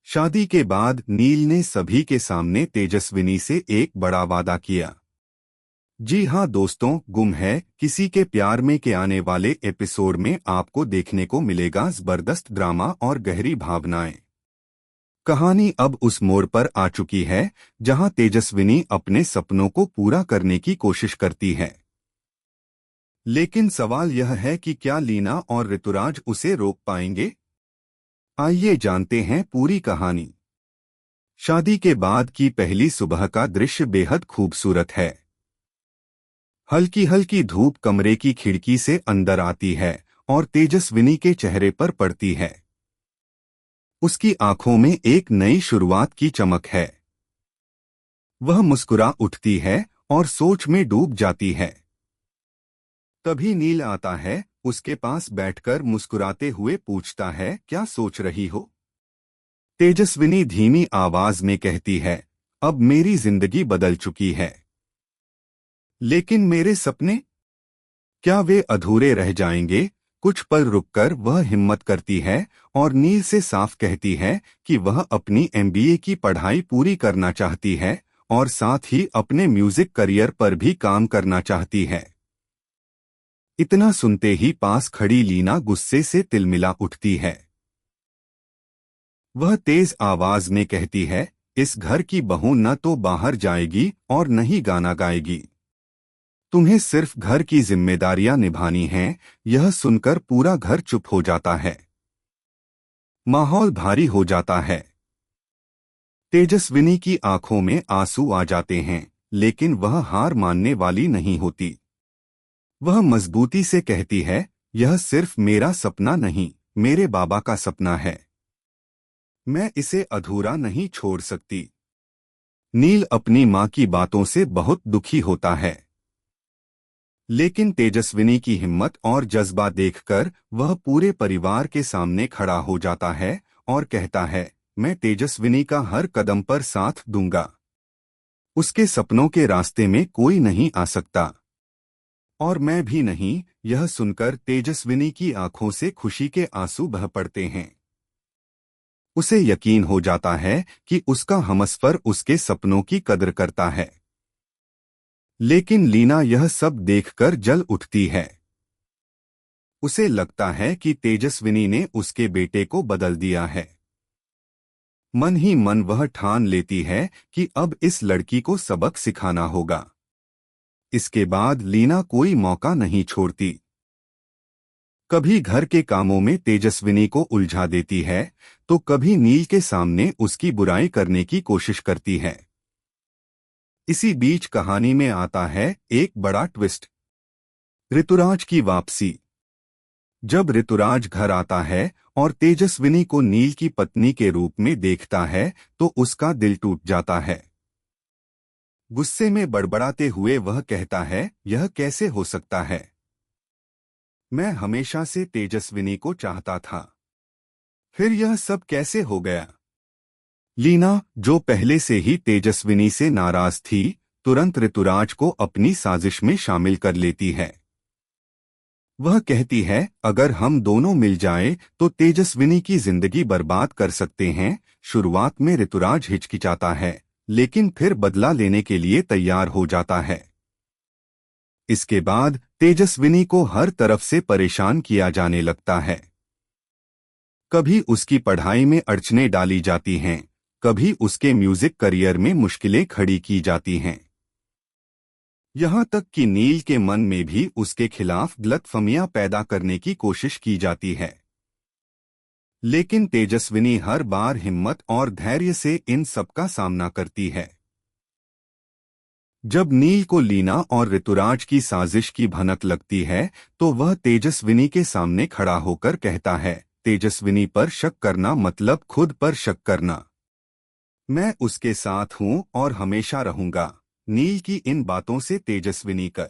शादी के बाद नील ने सभी के सामने तेजस्विनी से एक बड़ा वादा किया। जी हाँ दोस्तों, गुम है किसी के प्यार में के आने वाले एपिसोड में आपको देखने को मिलेगा जबरदस्त ड्रामा और गहरी भावनाएं। कहानी अब उस मोड़ पर आ चुकी है जहां तेजस्विनी अपने सपनों को पूरा करने की कोशिश करती है। लेकिन सवाल यह है कि क्या लीना और ऋतुराज उसे रोक पाएंगे? आइए जानते हैं पूरी कहानी। शादी के बाद की पहली सुबह का दृश्य बेहद खूबसूरत है। हल्की हल्की धूप कमरे की खिड़की से अंदर आती है और तेजस्विनी के चेहरे पर पड़ती है। उसकी आंखों में एक नई शुरुआत की चमक है। वह मुस्कुरा उठती है और सोच में डूब जाती है। तभी नील आता है, उसके पास बैठकर मुस्कुराते हुए पूछता है, क्या सोच रही हो? तेजस्विनी धीमी आवाज में कहती है, अब मेरी जिंदगी बदल चुकी है, लेकिन मेरे सपने, क्या वे अधूरे रह जाएंगे? कुछ पल रुककर वह हिम्मत करती है और नील से साफ कहती है कि वह अपनी एमबीए की पढ़ाई पूरी करना चाहती है और साथ ही अपने म्यूजिक करियर पर भी काम करना चाहती है। इतना सुनते ही पास खड़ी लीना गुस्से से तिलमिला उठती है। वह तेज आवाज में कहती है, इस घर की बहू न तो बाहर जाएगी और न ही गाना गाएगी। तुम्हें सिर्फ घर की जिम्मेदारियां निभानी हैं। यह सुनकर पूरा घर चुप हो जाता है। माहौल भारी हो जाता है। तेजस्विनी की आंखों में आंसू आ जाते हैं, लेकिन वह हार मानने वाली नहीं होती। वह मजबूती से कहती है, यह सिर्फ मेरा सपना नहीं, मेरे बाबा का सपना है। मैं इसे अधूरा नहीं छोड़ सकती। नील अपनी मां की बातों से बहुत दुखी होता है, लेकिन तेजस्विनी की हिम्मत और जज्बा देखकर वह पूरे परिवार के सामने खड़ा हो जाता है और कहता है, मैं तेजस्विनी का हर कदम पर साथ दूंगा। उसके सपनों के रास्ते में कोई नहीं आ सकता, और मैं भी नहीं। यह सुनकर तेजस्विनी की आंखों से खुशी के आंसू बह पड़ते हैं। उसे यकीन हो जाता है कि उसका हमसफर उसके सपनों की कदर करता है। लेकिन लीना यह सब देखकर जल उठती है। उसे लगता है कि तेजस्विनी ने उसके बेटे को बदल दिया है। मन ही मन वह ठान लेती है कि अब इस लड़की को सबक सिखाना होगा। इसके बाद लीना कोई मौका नहीं छोड़ती। कभी घर के कामों में तेजस्विनी को उलझा देती है, तो कभी नील के सामने उसकी बुराई करने की कोशिश करती है। इसी बीच कहानी में आता है एक बड़ा ट्विस्ट, ऋतुराज की वापसी। जब ऋतुराज घर आता है और तेजस्विनी को नील की पत्नी के रूप में देखता है, तो उसका दिल टूट जाता है। गुस्से में बड़बड़ाते हुए वह कहता है, यह कैसे हो सकता है? मैं हमेशा से तेजस्विनी को चाहता था, फिर यह सब कैसे हो गया? लीना, जो पहले से ही तेजस्विनी से नाराज थी, तुरंत ऋतुराज को अपनी साजिश में शामिल कर लेती है। वह कहती है, अगर हम दोनों मिल जाएं, तो तेजस्विनी की जिंदगी बर्बाद कर सकते हैं। शुरुआत में ऋतुराज हिचकिचाता है, लेकिन फिर बदला लेने के लिए तैयार हो जाता है। इसके बाद तेजस्विनी को हर तरफ से परेशान किया जाने लगता है। कभी उसकी पढ़ाई में अड़चनें डाली जाती हैं, कभी उसके म्यूजिक करियर में मुश्किलें खड़ी की जाती हैं। यहाँ तक कि नील के मन में भी उसके खिलाफ गलतफहमियां पैदा करने की कोशिश की जाती है। लेकिन तेजस्विनी हर बार हिम्मत और धैर्य से इन सबका सामना करती है। जब नील को लीना और ऋतुराज की साजिश की भनक लगती है, तो वह तेजस्विनी के सामने खड़ा होकर कहता है, तेजस्विनी पर शक करना मतलब खुद पर शक करना। मैं उसके साथ हूं और हमेशा रहूंगा। नील की इन बातों से तेजस्विनी का